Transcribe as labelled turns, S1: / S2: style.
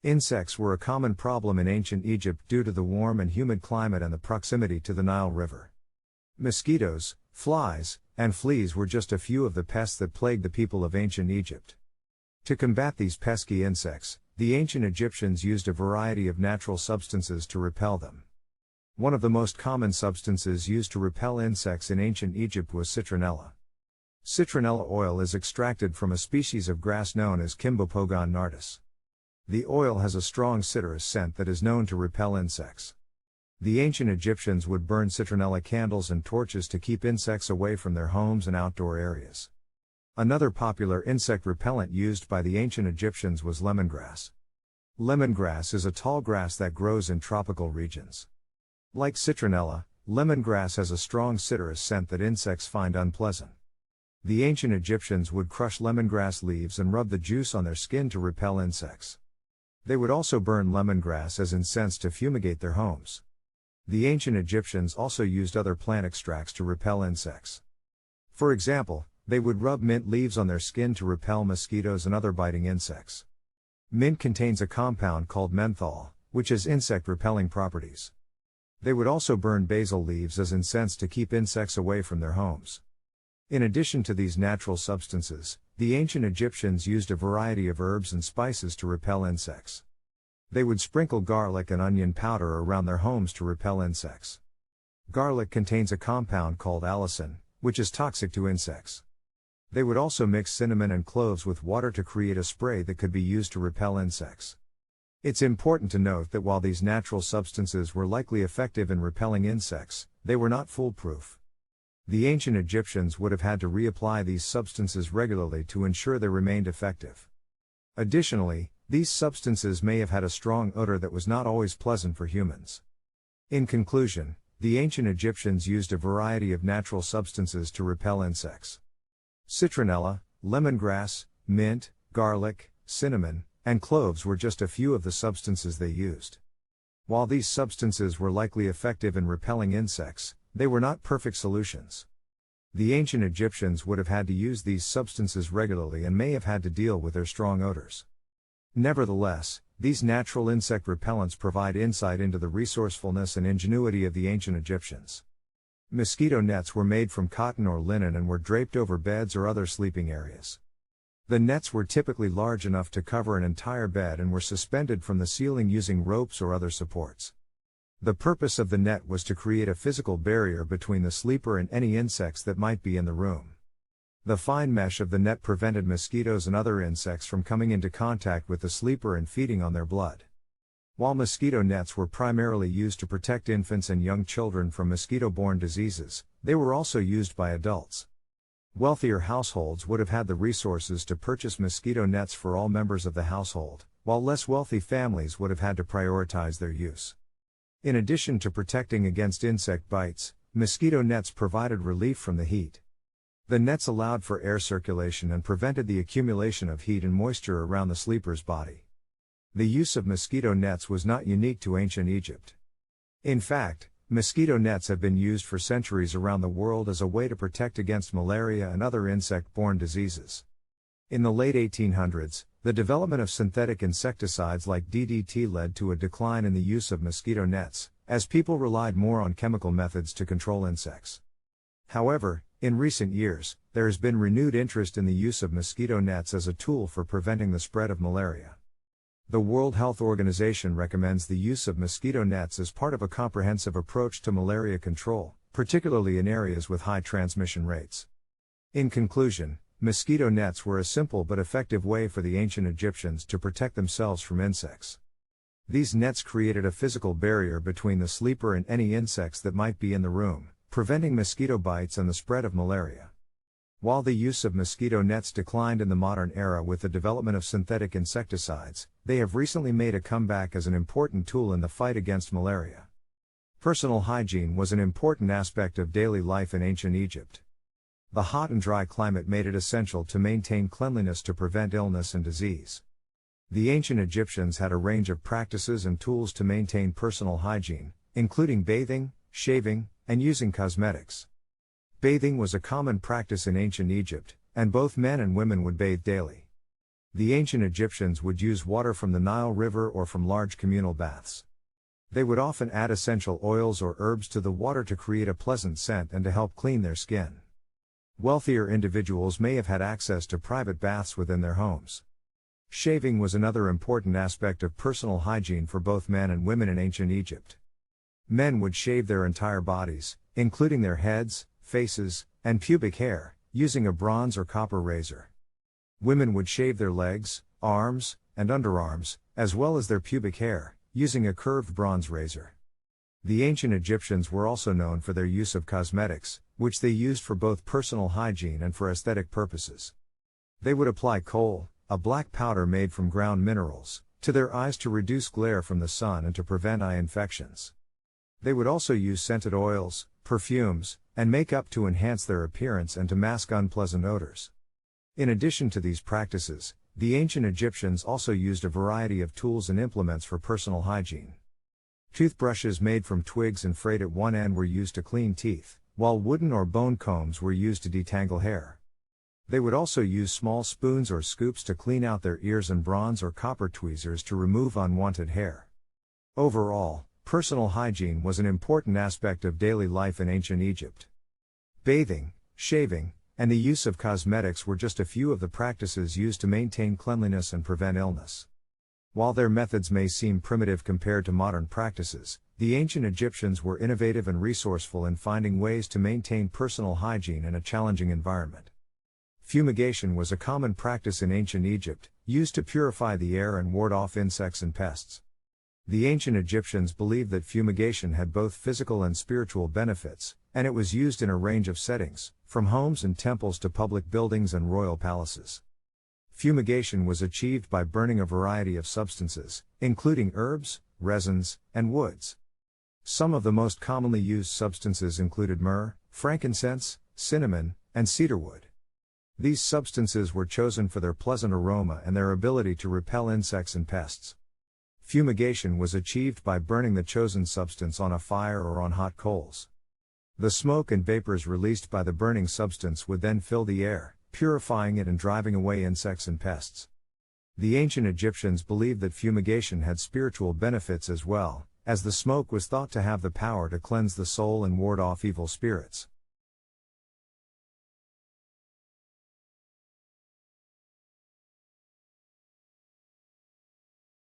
S1: Insects were a common problem in ancient Egypt due to the warm and humid climate and the proximity to the Nile River. Mosquitoes, flies, and fleas were just a few of the pests that plagued the people of ancient Egypt. To combat these pesky insects, the ancient Egyptians used a variety of natural substances to repel them. One of the most common substances used to repel insects in ancient Egypt was citronella. Citronella oil is extracted from a species of grass known as Cymbopogon nardus. The oil has a strong citrus scent that is known to repel insects. The ancient Egyptians would burn citronella candles and torches to keep insects away from their homes and outdoor areas. Another popular insect repellent used by the ancient Egyptians was lemongrass. Lemongrass is a tall grass that grows in tropical regions. Like citronella, lemongrass has a strong citrus scent that insects find unpleasant. The ancient Egyptians would crush lemongrass leaves and rub the juice on their skin to repel insects. They would also burn lemongrass as incense to fumigate their homes. The ancient Egyptians also used other plant extracts to repel insects. For example, they would rub mint leaves on their skin to repel mosquitoes and other biting insects. Mint contains a compound called menthol, which has insect-repelling properties. They would also burn basil leaves as incense to keep insects away from their homes. In addition to these natural substances, the ancient Egyptians used a variety of herbs and spices to repel insects. They would sprinkle garlic and onion powder around their homes to repel insects. Garlic contains a compound called allicin, which is toxic to insects. They would also mix cinnamon and cloves with water to create a spray that could be used to repel insects. It's important to note that while these natural substances were likely effective in repelling insects, they were not foolproof. The ancient Egyptians would have had to reapply these substances regularly to ensure they remained effective. Additionally, these substances may have had a strong odor that was not always pleasant for humans. In conclusion, the ancient Egyptians used a variety of natural substances to repel insects. Citronella, lemongrass, mint, garlic, cinnamon, and cloves were just a few of the substances they used. While these substances were likely effective in repelling insects, they were not perfect solutions. The ancient Egyptians would have had to use these substances regularly and may have had to deal with their strong odors. Nevertheless, these natural insect repellents provide insight into the resourcefulness and ingenuity of the ancient Egyptians. Mosquito nets were made from cotton or linen and were draped over beds or other sleeping areas. The nets were typically large enough to cover an entire bed and were suspended from the ceiling using ropes or other supports. The purpose of the net was to create a physical barrier between the sleeper and any insects that might be in the room. The fine mesh of the net prevented mosquitoes and other insects from coming into contact with the sleeper and feeding on their blood. While mosquito nets were primarily used to protect infants and young children from mosquito-borne diseases, they were also used by adults. Wealthier households would have had the resources to purchase mosquito nets for all members of the household, while less wealthy families would have had to prioritize their use. In addition to protecting against insect bites, mosquito nets provided relief from the heat. The nets allowed for air circulation and prevented the accumulation of heat and moisture around the sleeper's body. The use of mosquito nets was not unique to ancient Egypt. In fact, mosquito nets have been used for centuries around the world as a way to protect against malaria and other insect-borne diseases. In the late 1800s, the development of synthetic insecticides like DDT led to a decline in the use of mosquito nets, as people relied more on chemical methods to control insects. However, in recent years, there has been renewed interest in the use of mosquito nets as a tool for preventing the spread of malaria. The World Health Organization recommends the use of mosquito nets as part of a comprehensive approach to malaria control, particularly in areas with high transmission rates. In conclusion, mosquito nets were a simple but effective way for the ancient Egyptians to protect themselves from insects. These nets created a physical barrier between the sleeper and any insects that might be in the room, preventing mosquito bites and the spread of malaria. While the use of mosquito nets declined in the modern era with the development of synthetic insecticides, they have recently made a comeback as an important tool in the fight against malaria. Personal hygiene was an important aspect of daily life in ancient Egypt. The hot and dry climate made it essential to maintain cleanliness to prevent illness and disease. The ancient Egyptians had a range of practices and tools to maintain personal hygiene, including bathing, shaving, and using cosmetics. Bathing was a common practice in ancient Egypt, and both men and women would bathe daily. The ancient Egyptians would use water from the Nile River or from large communal baths. They would often add essential oils or herbs to the water to create a pleasant scent and to help clean their skin. Wealthier individuals may have had access to private baths within their homes. Shaving was another important aspect of personal hygiene for both men and women in ancient Egypt. Men would shave their entire bodies, including their heads, faces, and pubic hair, using a bronze or copper razor. Women would shave their legs, arms, and underarms, as well as their pubic hair, using a curved bronze razor. The ancient Egyptians were also known for their use of cosmetics, which they used for both personal hygiene and for aesthetic purposes. They would apply kohl, a black powder made from ground minerals, to their eyes to reduce glare from the sun and to prevent eye infections. They would also use scented oils, perfumes, and makeup to enhance their appearance and to mask unpleasant odors. In addition to these practices, the ancient Egyptians also used a variety of tools and implements for personal hygiene. Toothbrushes made from twigs and frayed at one end were used to clean teeth, while wooden or bone combs were used to detangle hair. They would also use small spoons or scoops to clean out their ears and bronze or copper tweezers to remove unwanted hair. Overall, personal hygiene was an important aspect of daily life in ancient Egypt. Bathing, shaving, and the use of cosmetics were just a few of the practices used to maintain cleanliness and prevent illness. While their methods may seem primitive compared to modern practices, the ancient Egyptians were innovative and resourceful in finding ways to maintain personal hygiene in a challenging environment. Fumigation was a common practice in ancient Egypt, used to purify the air and ward off insects and pests. The ancient Egyptians believed that fumigation had both physical and spiritual benefits, and it was used in a range of settings, from homes and temples to public buildings and royal palaces. Fumigation was achieved by burning a variety of substances, including herbs, resins, and woods. Some of the most commonly used substances included myrrh, frankincense, cinnamon, and cedarwood. These substances were chosen for their pleasant aroma and their ability to repel insects and pests. Fumigation was achieved by burning the chosen substance on a fire or on hot coals. The smoke and vapors released by the burning substance would then fill the air, purifying it and driving away insects and pests. The ancient Egyptians believed that fumigation had spiritual benefits as well, as the smoke was thought to have the power to cleanse the soul and ward off evil spirits.